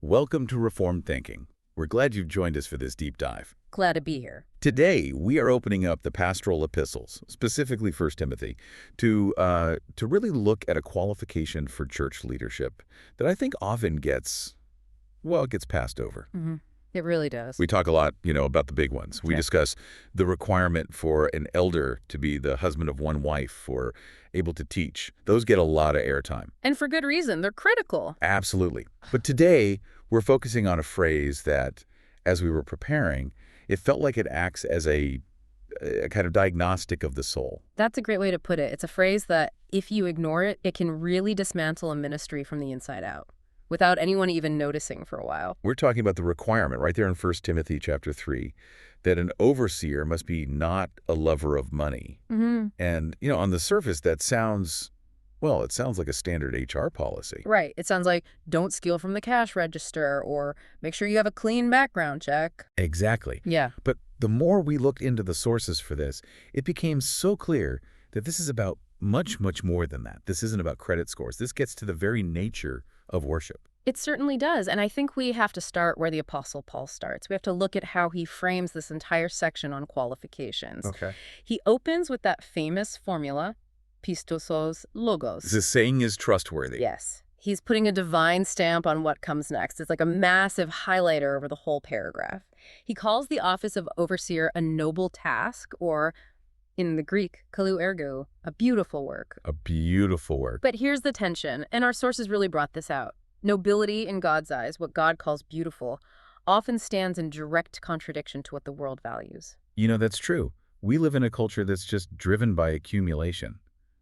Welcome to Reformed Thinking. We're glad you've joined us for this deep dive. Glad to be here. Today, we are opening up the pastoral epistles, specifically 1 Timothy, to really look at a qualification for church leadership that I think often gets passed over. Mm-hmm. It really does. We talk a lot, about the big ones. We discuss the requirement for an elder to be the husband of one wife or able to teach. Those get a lot of airtime. And for good reason. They're critical. Absolutely. But today, we're focusing on a phrase that, as we were preparing, it felt like it acts as a kind of diagnostic of the soul. That's a great way to put it. It's a phrase that, if you ignore it, it can really dismantle a ministry from the inside out, without anyone even noticing for a while. We're talking about the requirement right there in 1 Timothy chapter 3, that an overseer must be not a lover of money. Mm-hmm. And, on the surface, that sounds, it sounds like a standard HR policy. Right. It sounds like, don't steal from the cash register, or make sure you have a clean background check. Exactly. Yeah. But the more we looked into the sources for this, it became so clear that this is about much, much more than that. This isn't about credit scores. This gets to the very nature of worship. It certainly does. And I think we have to start where the Apostle Paul starts. We have to look at how he frames this entire section on qualifications. Okay. He opens with that famous formula, pistosos logos. The saying is trustworthy. Yes. He's putting a divine stamp on what comes next. It's like a massive highlighter over the whole paragraph. He calls the office of overseer a noble task, or in the Greek, kalou ergo, a beautiful work. A beautiful work. But here's the tension, and our sources really brought this out. Nobility in God's eyes, what God calls beautiful, often stands in direct contradiction to what the world values. That's true. We live in a culture that's just driven by accumulation.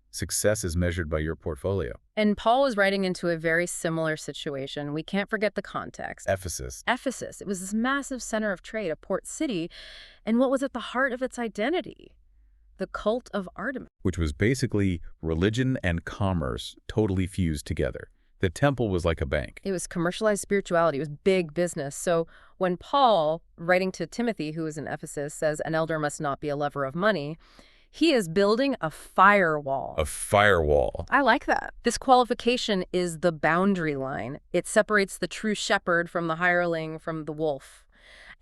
Success is measured by your portfolio. And Paul was writing into a very similar situation. We can't forget the context. Ephesus. It was this massive center of trade, a port city, and what was at the heart of its identity? The cult of Artemis. Which was basically religion and commerce totally fused together. The temple was like a bank. It was commercialized spirituality. It was big business. So when Paul, writing to Timothy, who is in Ephesus, says an elder must not be a lover of money, he is building a firewall. A firewall. I like that. This qualification is the boundary line. It separates the true shepherd from the hireling, from the wolf.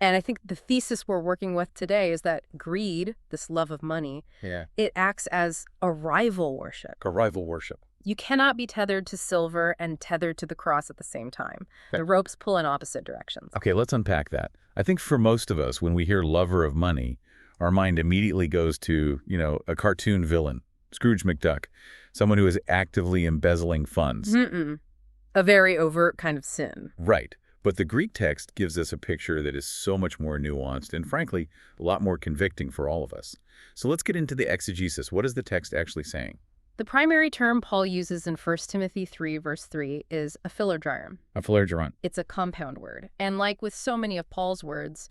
And I think the thesis we're working with today is that greed, this love of money, it acts as a rival worship. A rival worship. You cannot be tethered to silver and tethered to the cross at the same time. Okay. The ropes pull in opposite directions. Okay, let's unpack that. I think for most of us, when we hear lover of money, our mind immediately goes to, a cartoon villain, Scrooge McDuck, someone who is actively embezzling funds. A very overt kind of sin. Right. But the Greek text gives us a picture that is so much more nuanced and, frankly, a lot more convicting for all of us. So let's get into the exegesis. What is the text actually saying? The primary term Paul uses in 1 Timothy 3, verse 3 is aphilargyron. Aphilargyron. It's a compound word. And like with so many of Paul's words,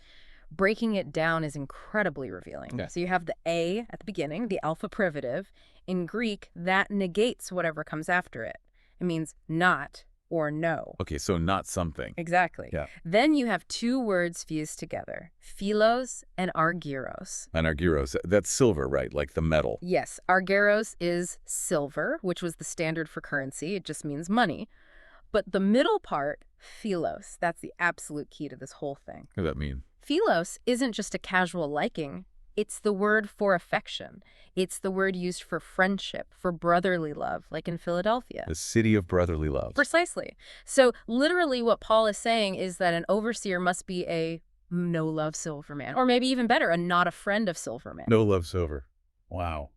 breaking it down is incredibly revealing. Okay. So you have the A at the beginning, the alpha privative. In Greek, that negates whatever comes after it. It means not or no. Okay, so not something. Exactly. Yeah. Then you have two words fused together, philos and argyros. And argyros, that's silver, right? Like the metal. Yes, argyros is silver, which was the standard for currency. It just means money. But the middle part, philos, that's the absolute key to this whole thing. What does that mean? Philos isn't just a casual liking. It's the word for affection. It's the word used for friendship, for brotherly love, like in Philadelphia. The city of brotherly love. Precisely. So literally what Paul is saying is that an overseer must be a no-love silverman, or maybe even better, a not a friend of silverman. No love silver. Wow.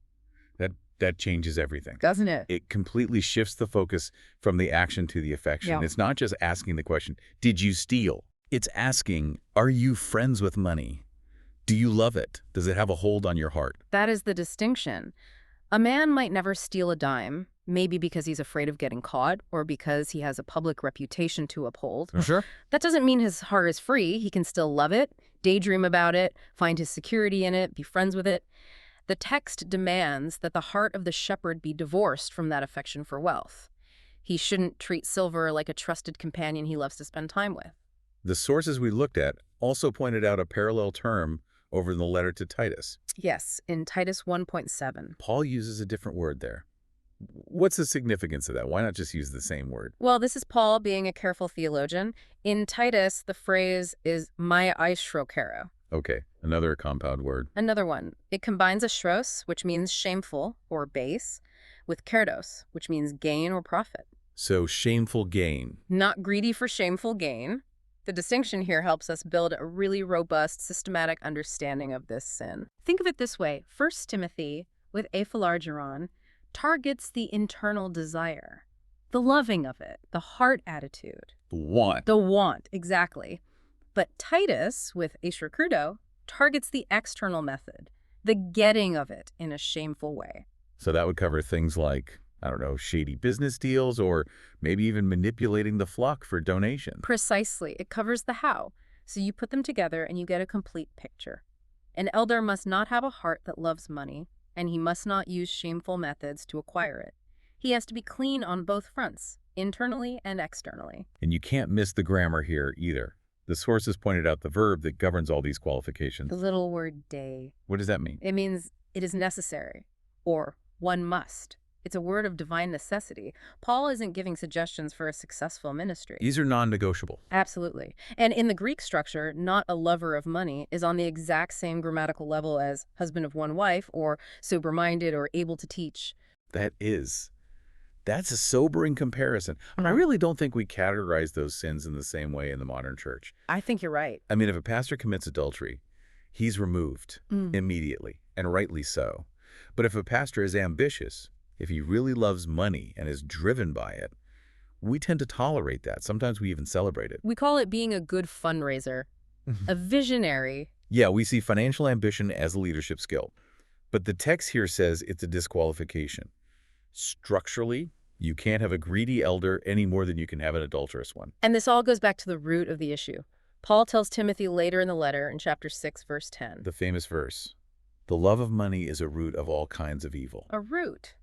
That changes everything. Doesn't it? It completely shifts the focus from the action to the affection. Yeah. It's not just asking the question, did you steal? It's asking, are you friends with money? Do you love it? Does it have a hold on your heart? That is the distinction. A man might never steal a dime, maybe because he's afraid of getting caught or because he has a public reputation to uphold. Sure. That doesn't mean his heart is free. He can still love it, daydream about it, find his security in it, be friends with it. The text demands that the heart of the shepherd be divorced from that affection for wealth. He shouldn't treat silver like a trusted companion he loves to spend time with. The sources we looked at also pointed out a parallel term over in the letter to Titus. Yes, in Titus 1.7. Paul uses a different word there. What's the significance of that? Why not just use the same word? Well, this is Paul being a careful theologian. In Titus, the phrase is my eishrokero. Okay, another compound word. Another one. It combines ashros, which means shameful or base, with kerdos, which means gain or profit. So shameful gain. Not greedy for shameful gain. The distinction here helps us build a really robust, systematic understanding of this sin. Think of it this way. 1 Timothy, with aphilargyron, targets the internal desire, the loving of it, the heart attitude. The want. The want, exactly. But Titus, with asherkudo, targets the external method, the getting of it in a shameful way. So that would cover things like, I don't know, shady business deals or maybe even manipulating the flock for donations. Precisely. It covers the how. So you put them together and you get a complete picture. An elder must not have a heart that loves money, and he must not use shameful methods to acquire it. He has to be clean on both fronts, internally and externally. And you can't miss the grammar here either. The sources pointed out the verb that governs all these qualifications. The little word day. What does that mean? It means it is necessary, or one must. It's a word of divine necessity. Paul isn't giving suggestions for a successful ministry. These are non-negotiable. Absolutely. And in the Greek structure, not a lover of money is on the exact same grammatical level as husband of one wife or sober-minded or able to teach. That's a sobering comparison. I really don't think we categorize those sins in the same way in the modern church. I think you're right. I mean, if a pastor commits adultery, he's removed immediately, and rightly so. But if a pastor is ambitious, if he really loves money and is driven by it, we tend to tolerate that. Sometimes we even celebrate it. We call it being a good fundraiser, a visionary. Yeah, we see financial ambition as a leadership skill. But the text here says it's a disqualification. Structurally, you can't have a greedy elder any more than you can have an adulterous one. And this all goes back to the root of the issue. Paul tells Timothy later in the letter in chapter 6, verse 10. The famous verse, "The love of money is a root of all kinds of evil." A root.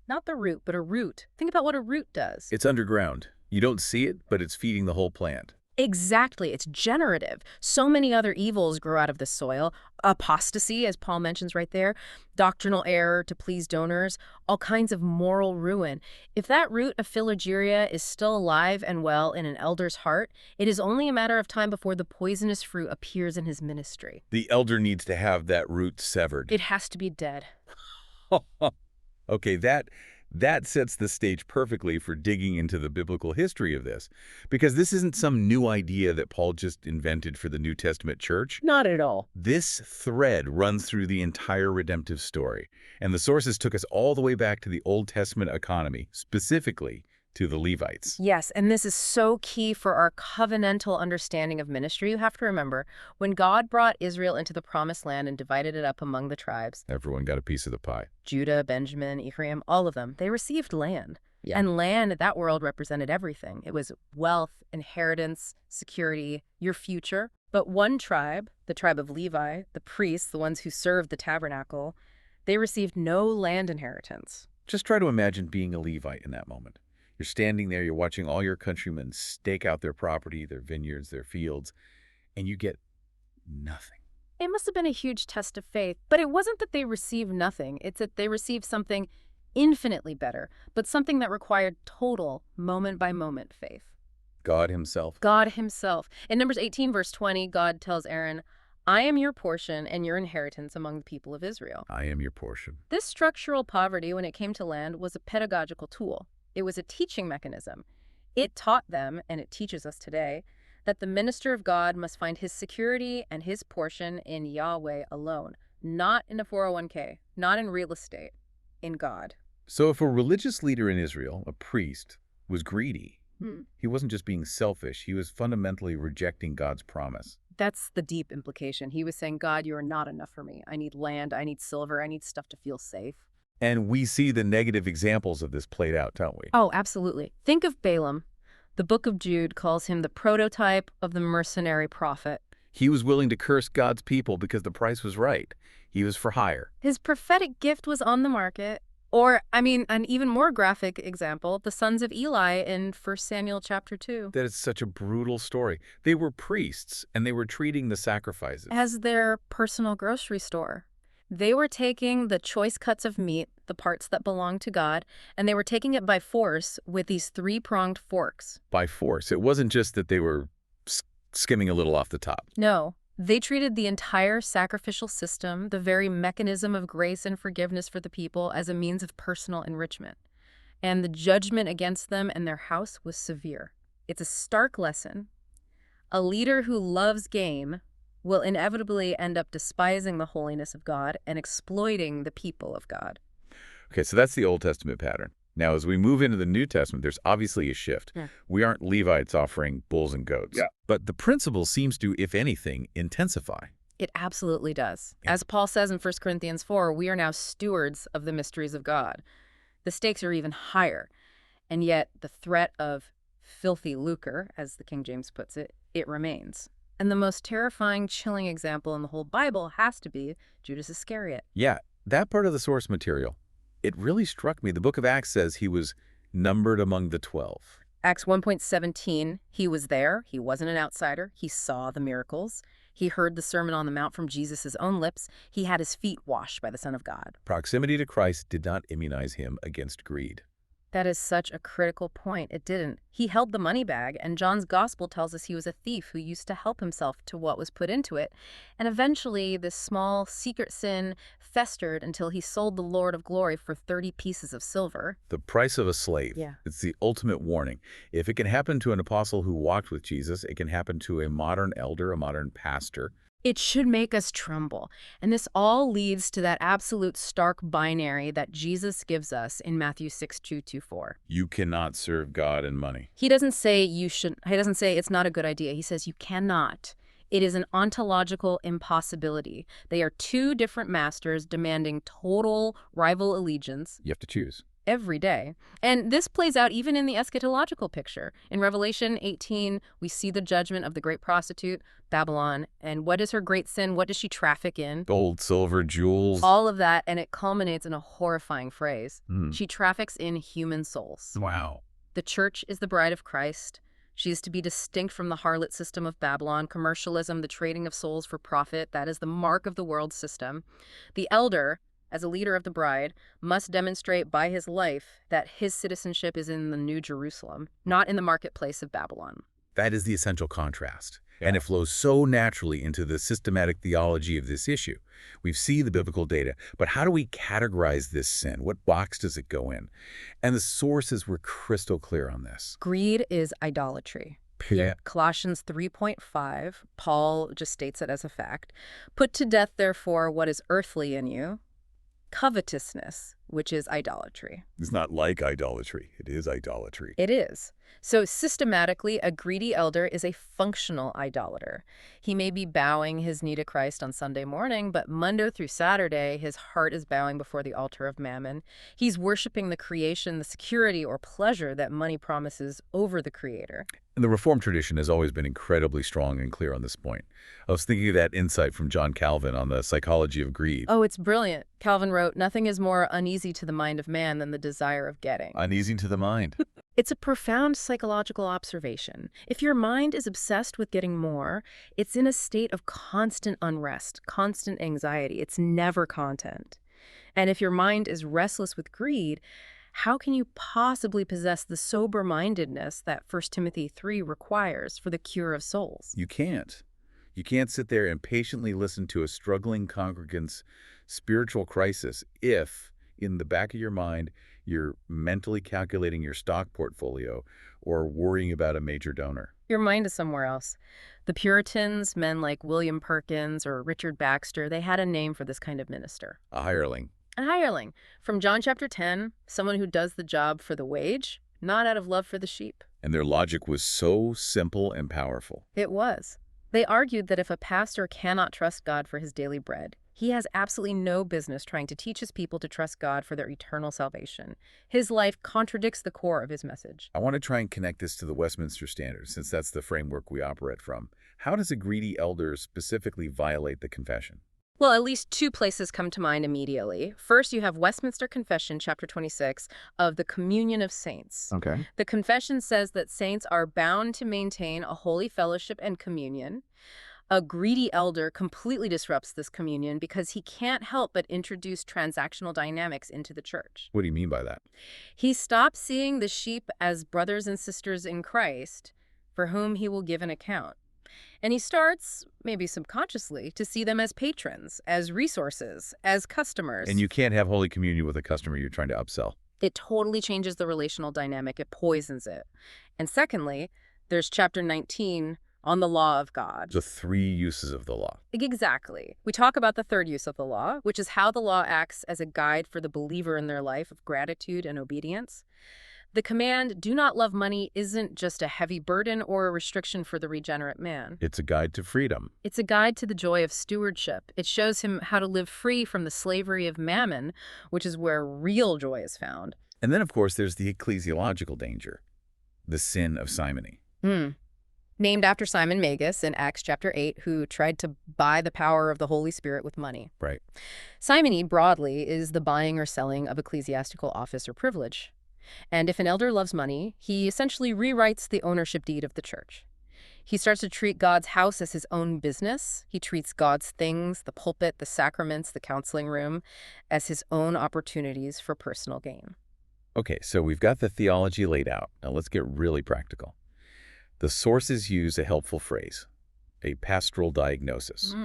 Not the root, but a root. Think about what a root does. It's underground. You don't see it, but it's feeding the whole plant. Exactly. It's generative. So many other evils grow out of the soil. Apostasy, as Paul mentions right there, doctrinal error to please donors, all kinds of moral ruin. If that root of phylogeuria is still alive and well in an elder's heart, it is only a matter of time before the poisonous fruit appears in his ministry. The elder needs to have that root severed. It has to be dead. Okay, that sets the stage perfectly for digging into the biblical history of this, because this isn't some new idea that Paul just invented for the New Testament church. Not at all. This thread runs through the entire redemptive story, and the sources took us all the way back to the Old Testament economy, specifically to the Levites. Yes, and this is so key for our covenantal understanding of ministry. You have to remember, when God brought Israel into the promised land and divided it up among the tribes, Everyone got a piece of the pie. Judah, Benjamin, Ephraim, all of them, they received land. Yeah. And land at that world represented everything. It was wealth, inheritance, security, your future. But one tribe, the tribe of Levi, the priests, the ones who served the tabernacle, they received no land inheritance. Just try to imagine being a Levite in that moment. You're standing there, you're watching all your countrymen stake out their property, their vineyards, their fields, and you get nothing. It must have been a huge test of faith, but it wasn't that they received nothing. It's that they received something infinitely better, but something that required total, moment-by-moment faith. God himself. God himself. In Numbers 18, verse 20, God tells Aaron, "I am your portion and your inheritance among the people of Israel." I am your portion. This structural poverty, when it came to land, was a pedagogical tool. It was a teaching mechanism. It taught them, and it teaches us today, that the minister of God must find his security and his portion in Yahweh alone, not in a 401k, not in real estate, in God. So if a religious leader in Israel, a priest, was greedy, he wasn't just being selfish, he was fundamentally rejecting God's promise. That's the deep implication. He was saying, God, you are not enough for me. I need land, I need silver, I need stuff to feel safe. And we see the negative examples of this played out, don't we? Oh, absolutely. Think of Balaam. The book of Jude calls him the prototype of the mercenary prophet. He was willing to curse God's people because the price was right. He was for hire. His prophetic gift was on the market. Or, an even more graphic example, the sons of Eli in 1 Samuel chapter 2. That is such a brutal story. They were priests, and they were treating the sacrifices As their personal grocery store. They were taking the choice cuts of meat, the parts that belonged to God, and they were taking it by force with these three-pronged forks. By force. It wasn't just that they were skimming a little off the top. No, they treated the entire sacrificial system, the very mechanism of grace and forgiveness for the people, as a means of personal enrichment. And the judgment against them and their house was severe. It's a stark lesson. A leader who loves gain will inevitably end up despising the holiness of God and exploiting the people of God. Okay, so that's the Old Testament pattern. Now, as we move into the New Testament, there's obviously a shift. Yeah. We aren't Levites offering bulls and goats. Yeah. But the principle seems to, if anything, intensify. It absolutely does. Yeah. As Paul says in 1 Corinthians 4, we are now stewards of the mysteries of God. The stakes are even higher. And yet the threat of filthy lucre, as the King James puts it, it remains. And the most terrifying, chilling example in the whole Bible has to be Judas Iscariot. Yeah, that part of the source material, it really struck me. The book of Acts says he was numbered among the 12. Acts 1.17, he was there. He wasn't an outsider. He saw the miracles. He heard the Sermon on the Mount from Jesus' own lips. He had his feet washed by the Son of God. Proximity to Christ did not immunize him against greed. That is such a critical point. It didn't. He held the money bag, and John's gospel tells us he was a thief who used to help himself to what was put into it. And eventually, this small secret sin festered until he sold the Lord of glory for 30 pieces of silver. The price of a slave. Yeah. It's the ultimate warning. If it can happen to an apostle who walked with Jesus, it can happen to a modern elder, a modern pastor. It should make us tremble. And this all leads to that absolute stark binary that Jesus gives us in Matthew 6:2-4. You cannot serve God and money. He doesn't say you should. He doesn't say it's not a good idea. He says you cannot. It is an ontological impossibility. They are two different masters demanding total rival allegiance. You have to choose. Every day. And this plays out even in the eschatological picture. In Revelation 18, we see the judgment of the great prostitute, Babylon. And what is her great sin? What does she traffic in? Gold, silver, jewels. All of that, and it culminates in a horrifying phrase. Hmm. She traffics in human souls. Wow. The church is the bride of Christ. She is to be distinct from the harlot system of Babylon, commercialism, the trading of souls for profit. That is the mark of the world system. The elder, as a leader of the bride, must demonstrate by his life that his citizenship is in the New Jerusalem, not in the marketplace of Babylon. That is the essential contrast. Yeah. And it flows so naturally into the systematic theology of this issue. We see the biblical data, but how do we categorize this sin? What box does it go in? And the sources were crystal clear on this. Greed is idolatry. Yeah. Colossians 3.5, Paul just states it as a fact. Put to death, therefore, what is earthly in you, covetousness, which is idolatry. It's not like idolatry. It is idolatry. It is. So systematically, a greedy elder is a functional idolater. He may be bowing his knee to Christ on Sunday morning, but Monday through Saturday, his heart is bowing before the altar of mammon. He's worshiping the creation, the security or pleasure that money promises over the Creator. And the Reformed tradition has always been incredibly strong and clear on this point. I was thinking of that insight from John Calvin on the psychology of greed. Oh, it's brilliant. Calvin wrote, "Nothing is more uneasy to the mind of man than the desire of getting." Uneasy to the mind. It's a profound psychological observation. If your mind is obsessed with getting more, it's in a state of constant unrest, constant anxiety. It's never content. And if your mind is restless with greed, how can you possibly possess the sober-mindedness that 1 Timothy 3 requires for the cure of souls? You can't. You can't sit there and patiently listen to a struggling congregant's spiritual crisis if, in the back of your mind, you're mentally calculating your stock portfolio or worrying about a major donor. Your mind is somewhere else. The Puritans, men like William Perkins or Richard Baxter, they had a name for this kind of minister. A hireling. A hireling. From John chapter 10, someone who does the job for the wage, not out of love for the sheep. And their logic was so simple and powerful. It was. They argued that if a pastor cannot trust God for his daily bread, he has absolutely no business trying to teach his people to trust God for their eternal salvation. His life contradicts the core of his message. I want to try and connect this to the Westminster Standard, since that's the framework we operate from. How does a greedy elder specifically violate the confession? Well, at least two places come to mind immediately. First, you have Westminster Confession, chapter 26, of the communion of saints. Okay. The confession says that saints are bound to maintain a holy fellowship and communion. A greedy elder completely disrupts this communion because he can't help but introduce transactional dynamics into the church. What do you mean by that? He stops seeing the sheep as brothers and sisters in Christ for whom he will give an account. And he starts, maybe subconsciously, to see them as patrons, as resources, as customers. And you can't have Holy Communion with a customer you're trying to upsell. It totally changes the relational dynamic. It poisons it. And secondly, there's chapter 19 on the law of God. The 3 uses of the law. Exactly. We talk about the third use of the law, which is how the law acts as a guide for the believer in their life of gratitude and obedience. The command, do not love money, isn't just a heavy burden or a restriction for the regenerate man. It's a guide to freedom. It's a guide to the joy of stewardship. It shows him how to live free from the slavery of mammon, which is where real joy is found. And then, of course, there's the ecclesiological danger, the sin of simony. Named after Simon Magus in Acts chapter 8, who tried to buy the power of the Holy Spirit with money. Right. Simony, broadly, is the buying or selling of ecclesiastical office or privilege. And if an elder loves money, he essentially rewrites the ownership deed of the church. He starts to treat God's house as his own business. He treats God's things, the pulpit, the sacraments, the counseling room, as his own opportunities for personal gain. Okay, so we've got the theology laid out. Now let's get really practical. The sources use a helpful phrase, a pastoral diagnosis.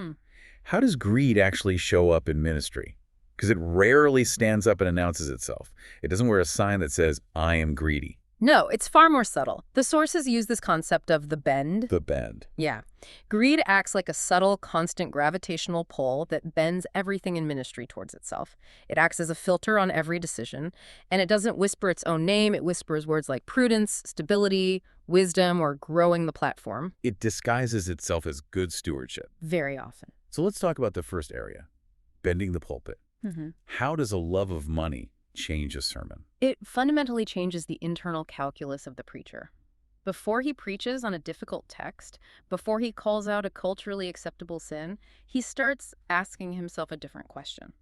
How does greed actually show up in ministry? Because it rarely stands up and announces itself. It doesn't wear a sign that says, I am greedy. No, it's far more subtle. The sources use this concept of the bend. The bend. Yeah. Greed acts like a subtle, constant gravitational pull that bends everything in ministry towards itself. It acts as a filter on every decision, and it doesn't whisper its own name. It whispers words like prudence, stability, wisdom, or growing the platform. It disguises itself as good stewardship. Very often. So let's talk about the first area, bending the pulpit. How does a love of money change a sermon? It fundamentally changes the internal calculus of the preacher. Before he preaches on a difficult text, before he calls out a culturally acceptable sin, he starts asking himself a different question.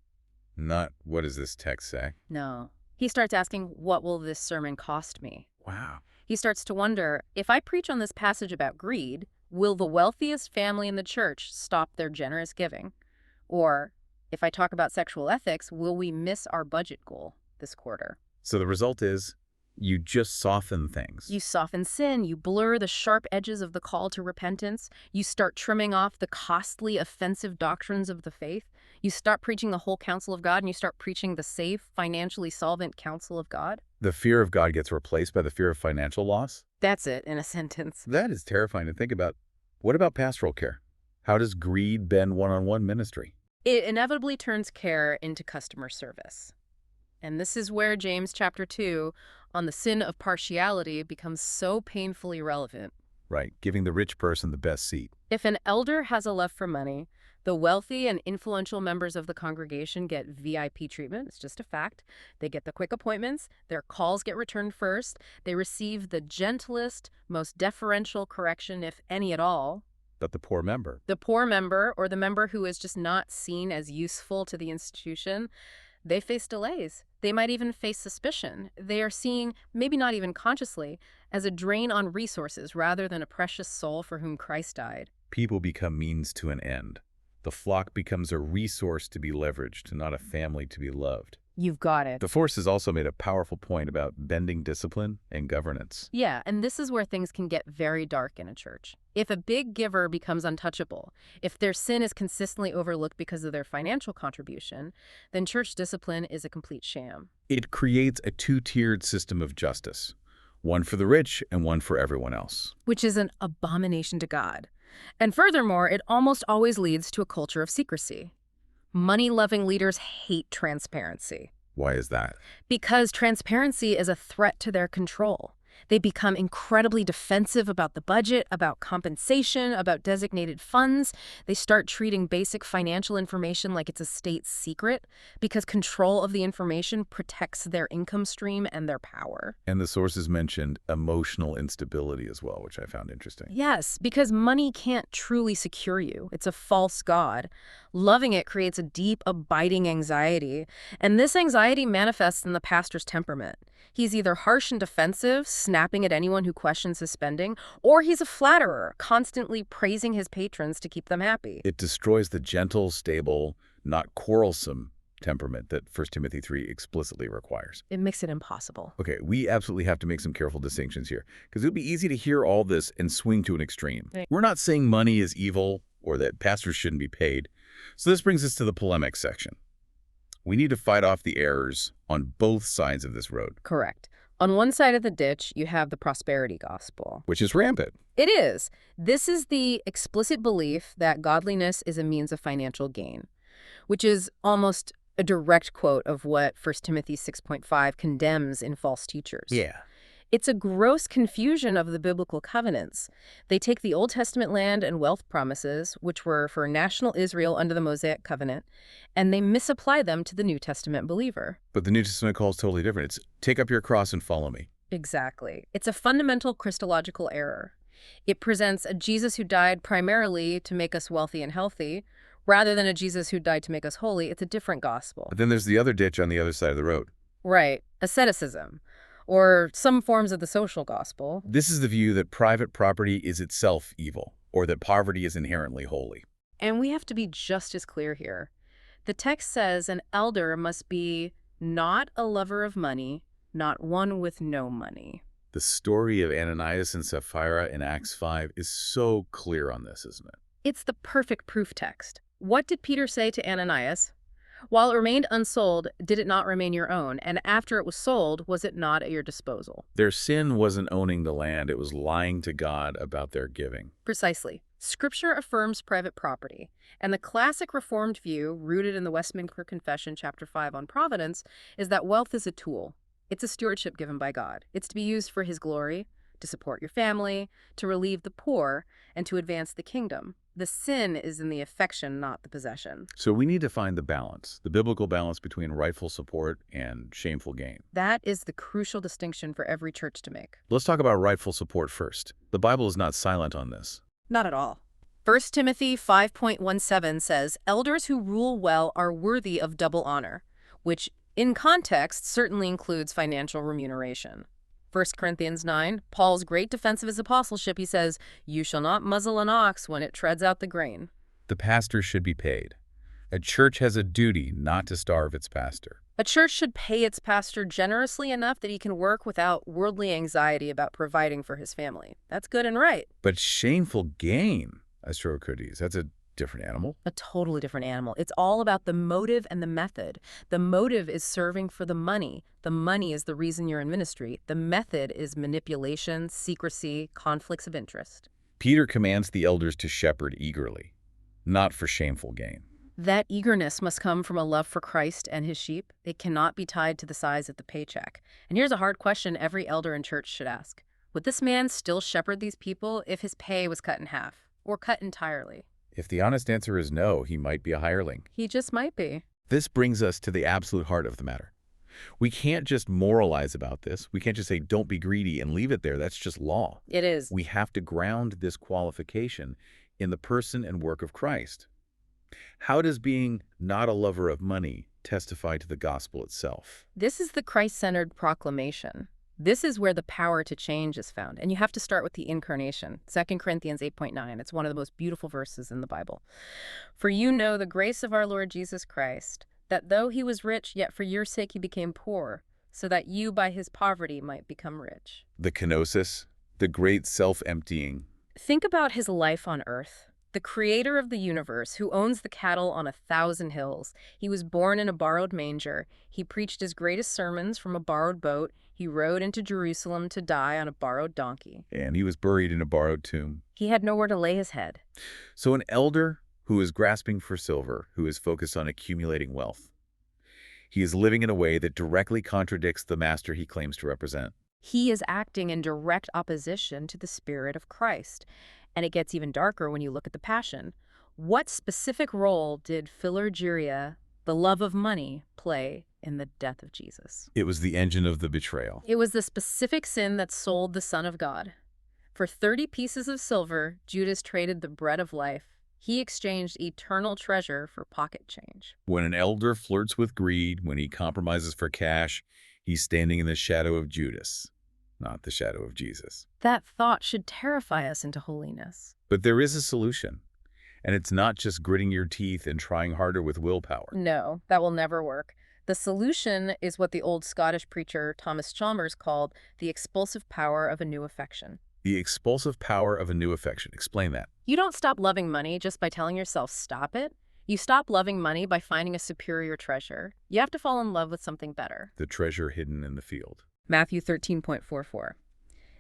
Not, what does this text say? No. He starts asking, what will this sermon cost me? Wow. He starts to wonder, if I preach on this passage about greed, will the wealthiest family in the church stop their generous giving? Or, if I talk about sexual ethics, will we miss our budget goal this quarter? So the result is you just soften things. You soften sin. You blur the sharp edges of the call to repentance. You start trimming off the costly, offensive doctrines of the faith. You stop preaching the whole counsel of God and you start preaching the safe, financially solvent counsel of God. The fear of God gets replaced by the fear of financial loss? That's it in a sentence. That is terrifying to think about. What about pastoral care? How does greed bend one-on-one ministry? It inevitably turns care into customer service. And this is where James chapter 2 on the sin of partiality becomes so painfully relevant. Right, giving the rich person the best seat. If an elder has a love for money, the wealthy and influential members of the congregation get VIP treatment. It's just a fact. They get the quick appointments. Their calls get returned first. They receive the gentlest, most deferential correction, if any at all. But the poor member. The poor member, or the member who is just not seen as useful to the institution, they face delays. They might even face suspicion. They are seen, maybe not even consciously, as a drain on resources rather than a precious soul for whom Christ died. People become means to an end. The flock becomes a resource to be leveraged, not a family to be loved. You've got it. The Force has also made a powerful point about bending discipline and governance. Yeah, and this is where things can get very dark in a church. If a big giver becomes untouchable, if their sin is consistently overlooked because of their financial contribution, then church discipline is a complete sham. It creates a two-tiered system of justice, one for the rich and one for everyone else. Which is an abomination to God. And furthermore, it almost always leads to a culture of secrecy. Money-loving leaders hate transparency. Why is that? Because transparency is a threat to their control. They become incredibly defensive about the budget, about compensation, about designated funds. They start treating basic financial information like it's a state secret because control of the information protects their income stream and their power. And the sources mentioned emotional instability as well, which I found interesting. Yes, because money can't truly secure you. It's a false god. Loving it creates a deep, abiding anxiety. And this anxiety manifests in the pastor's temperament. He's either harsh and defensive, snapping at anyone who questions his spending, or he's a flatterer, constantly praising his patrons to keep them happy. It destroys the gentle, stable, not quarrelsome temperament that 1 Timothy 3 explicitly requires. It makes it impossible. Okay, we absolutely have to make some careful distinctions here, because it would be easy to hear all this and swing to an extreme. Right. We're not saying money is evil or that pastors shouldn't be paid. So this brings us to the polemic section. We need to fight off the errors on both sides of this road. Correct. On one side of the ditch, you have the prosperity gospel. Which is rampant. It is. This is the explicit belief that godliness is a means of financial gain, which is almost a direct quote of what 1 Timothy 6.5 condemns in false teachers. Yeah. It's a gross confusion of the biblical covenants. They take the Old Testament land and wealth promises, which were for national Israel under the Mosaic covenant, and they misapply them to the New Testament believer. But the New Testament call is totally different. It's take up your cross and follow me. Exactly. It's a fundamental Christological error. It presents a Jesus who died primarily to make us wealthy and healthy, rather than a Jesus who died to make us holy. It's a different gospel. But then there's the other ditch on the other side of the road. Right. Asceticism, or some forms of the social gospel. This is the view that private property is itself evil, or that poverty is inherently holy. And we have to be just as clear here. The text says an elder must be not a lover of money, not one with no money. The story of Ananias and Sapphira in Acts 5 is so clear on this, isn't it? It's the perfect proof text. What did Peter say to Ananias? While it remained unsold, did it not remain your own? And after it was sold, was it not at your disposal? Their sin wasn't owning the land, it was lying to God about their giving. Precisely. Scripture affirms private property, and the classic Reformed view, rooted in the Westminster Confession, chapter 5 on providence, is that wealth is a tool. It's a stewardship given by God. It's to be used for his glory, to support your family, to relieve the poor, and to advance the kingdom. The sin is in the affection, not the possession. So we need to find the balance, the biblical balance between rightful support and shameful gain. That is the crucial distinction for every church to make. Let's talk about rightful support first. The Bible is not silent on this. Not at all. 1 Timothy 5.17 says, elders who rule well are worthy of double honor, which in context certainly includes financial remuneration. 1 Corinthians 9, Paul's great defense of his apostleship, he says, you shall not muzzle an ox when it treads out the grain. The pastor should be paid. A church has a duty not to starve its pastor. A church should pay its pastor generously enough that he can work without worldly anxiety about providing for his family. That's good and right. But shameful gain, Astrocrites, that's a different animal. A totally different animal. It's all about the motive and the method. The motive is serving for the money. The money is the reason you're in ministry. The method is manipulation, secrecy, conflicts of interest. Peter commands the elders to shepherd eagerly, not for shameful gain. That eagerness must come from a love for Christ and his sheep. It cannot be tied to the size of the paycheck. And here's a hard question every elder in church should ask. Would this man still shepherd these people if his pay was cut in half or cut entirely? If the honest answer is no, he might be a hireling. He just might be. This brings us to the absolute heart of the matter. We can't just moralize about this. We can't just say, don't be greedy and leave it there. That's just law. It is. We have to ground this qualification in the person and work of Christ. How does being not a lover of money testify to the gospel itself? This is the Christ-centered proclamation. This is where the power to change is found. And you have to start with the incarnation. 2 Corinthians 8.9. It's one of the most beautiful verses in the Bible. For you know the grace of our Lord Jesus Christ, that though he was rich, yet for your sake he became poor, so that you by his poverty might become rich. The kenosis, the great self-emptying. Think about his life on earth. The creator of the universe, who owns the cattle on 1,000 hills. He was born in a borrowed manger. He preached his greatest sermons from a borrowed boat. He rode into Jerusalem to die on a borrowed donkey. And he was buried in a borrowed tomb. He had nowhere to lay his head. So an elder who is grasping for silver, who is focused on accumulating wealth, he is living in a way that directly contradicts the master he claims to represent. He is acting in direct opposition to the Spirit of Christ. And it gets even darker when you look at the Passion. What specific role did aphilargyron, the love of money, play in the death of Jesus? It was the engine of the betrayal. It was the specific sin that sold the Son of God. For 30 pieces of silver, Judas traded the bread of life. He exchanged eternal treasure for pocket change. When an elder flirts with greed, when he compromises for cash, he's standing in the shadow of Judas. not the shadow of Jesus. That thought should terrify us into holiness. But there is a solution, and it's not just gritting your teeth and trying harder with willpower. No, that will never work. The solution is what the old Scottish preacher Thomas Chalmers called the expulsive power of a new affection. The expulsive power of a new affection. Explain that. You don't stop loving money just by telling yourself stop it. You stop loving money by finding a superior treasure. You have to fall in love with something better. The treasure hidden in the field. Matthew 13.44.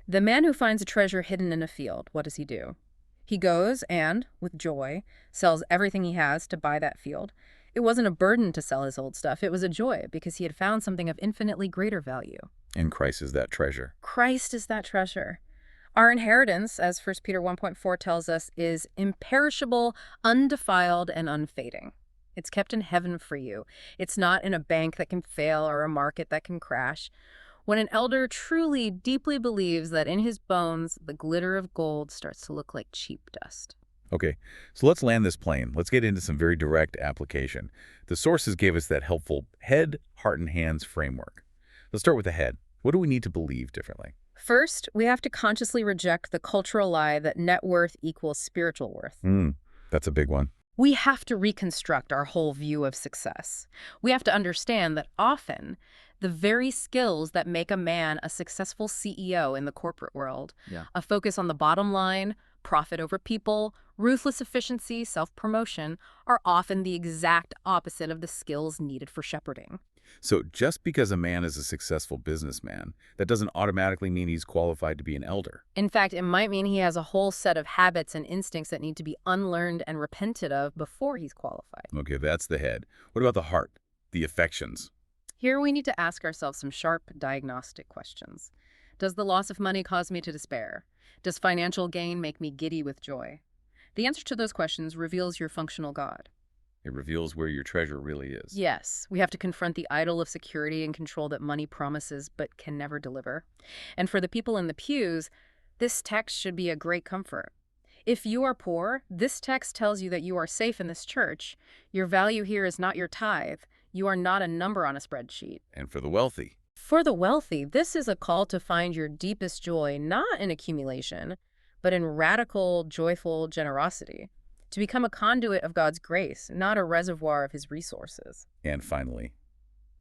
The man who finds a treasure hidden in a field, what does he do? He goes and, with joy, sells everything he has to buy that field. It wasn't a burden to sell his old stuff. It was a joy because he had found something of infinitely greater value. And Christ is that treasure. Christ is that treasure. Our inheritance, as 1 Peter 1.4 tells us, is imperishable, undefiled, and unfading. It's kept in heaven for you. It's not in a bank that can fail or a market that can crash. When an elder truly, deeply believes that in his bones, the glitter of gold starts to look like cheap dust. Okay, so let's land this plane. Let's get into some very direct application. The sources gave us that helpful head, heart, and hands framework. Let's start with the head. What do we need to believe differently? First, we have to consciously reject the cultural lie that net worth equals spiritual worth. That's a big one. We have to reconstruct our whole view of success. We have to understand that often the very skills that make a man a successful CEO in the corporate world, a focus on the bottom line, profit over people, ruthless efficiency, self-promotion, are often the exact opposite of the skills needed for shepherding. So just because a man is a successful businessman, that doesn't automatically mean he's qualified to be an elder. In fact, it might mean he has a whole set of habits and instincts that need to be unlearned and repented of before he's qualified. Okay, that's the head. What about the heart, the affections? Here we need to ask ourselves some sharp diagnostic questions. Does the loss of money cause me to despair? Does financial gain make me giddy with joy? The answer to those questions reveals your functional God. It reveals where your treasure really is. Yes, we have to confront the idol of security and control that money promises but can never deliver. And for the people in the pews, this text should be a great comfort. If you are poor, this text tells you that you are safe in this church. Your value here is not your tithe. You are not a number on a spreadsheet. And for the wealthy. For the wealthy, this is a call to find your deepest joy not in accumulation, but in radical, joyful generosity. To become a conduit of God's grace, not a reservoir of his resources. And finally,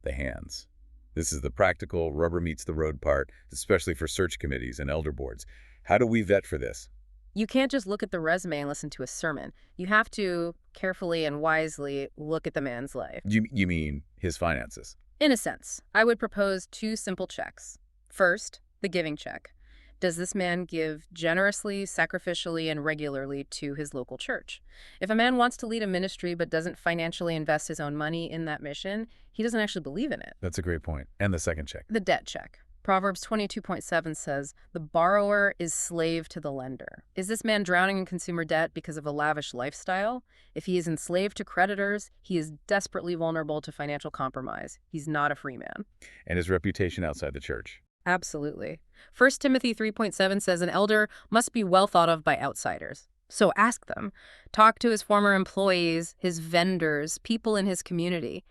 the hands. This is the practical, rubber meets the road part, especially for search committees and elder boards. How do we vet for this? You can't just look at the resume and listen to a sermon. You have to carefully and wisely look at the man's life. You mean his finances? In a sense, I would propose 2 simple checks. First, the giving check. Does this man give generously, sacrificially, and regularly to his local church? If a man wants to lead a ministry but doesn't financially invest his own money in that mission, he doesn't actually believe in it. That's a great point. And the second check. The debt check. Proverbs 22.7 says, "The borrower is slave to the lender." Is this man drowning in consumer debt because of a lavish lifestyle? If he is enslaved to creditors, he is desperately vulnerable to financial compromise. He's not a free man. And his reputation outside the church. Absolutely. 1 Timothy 3.7 says an elder must be well thought of by outsiders. So ask them. Talk to his former employees, his vendors, people in his community.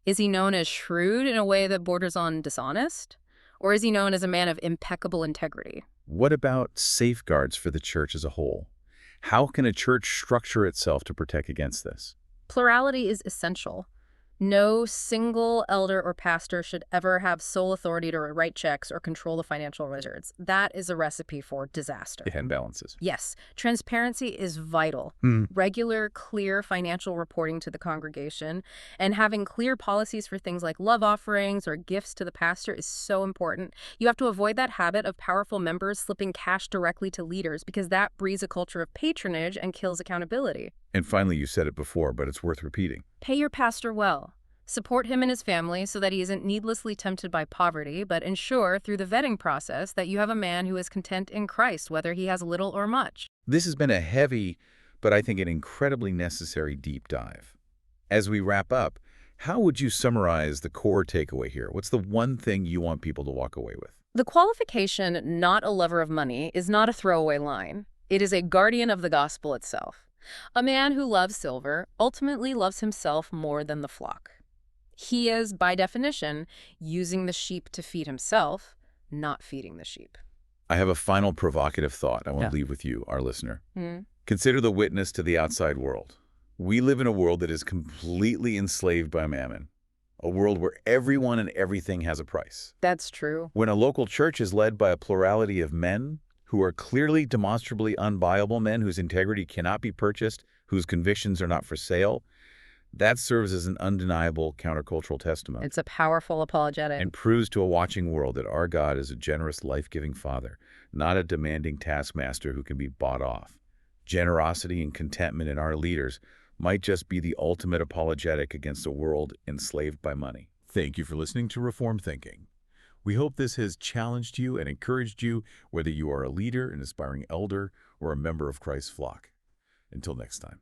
Is he known as shrewd in a way that borders on dishonest? Or is he known as a man of impeccable integrity? What about safeguards for the church as a whole? How can a church structure itself to protect against this? Plurality is essential. No single elder or pastor should ever have sole authority to write checks or control the financial records. That is a recipe for disaster. And balances. Yes, transparency is vital. Regular, clear financial reporting to the congregation and having clear policies for things like love offerings or gifts to the pastor is so important. You have to avoid that habit of powerful members slipping cash directly to leaders because that breeds a culture of patronage and kills accountability. And finally, you said it before, but it's worth repeating. Pay your pastor well. Support him and his family so that he isn't needlessly tempted by poverty, but ensure through the vetting process that you have a man who is content in Christ, whether he has little or much. This has been a heavy, but I think an incredibly necessary deep dive. As we wrap up, how would you summarize the core takeaway here? What's the one thing you want people to walk away with? The qualification, not a lover of money, is not a throwaway line. It is a guardian of the gospel itself. A man who loves silver ultimately loves himself more than the flock. He is, by definition, using the sheep to feed himself, not feeding the sheep. I have a final provocative thought I want Yeah. to leave with you, our listener. Hmm. Consider the witness to the outside world. We live in a world that is completely enslaved by mammon, a world where everyone and everything has a price. That's true. When a local church is led by a plurality of men who are clearly demonstrably unbuyable men whose integrity cannot be purchased, whose convictions are not for sale, that serves as an undeniable countercultural testimony It's a powerful apologetic. and proves to a watching world that our God is a generous, life-giving Father, not a demanding taskmaster who can be bought off. Generosity and contentment in our leaders might just be the ultimate apologetic against a world enslaved by money. Thank you for listening to Reform Thinking. We hope this has challenged you and encouraged you, whether you are a leader, an aspiring elder, or a member of Christ's flock. Until next time.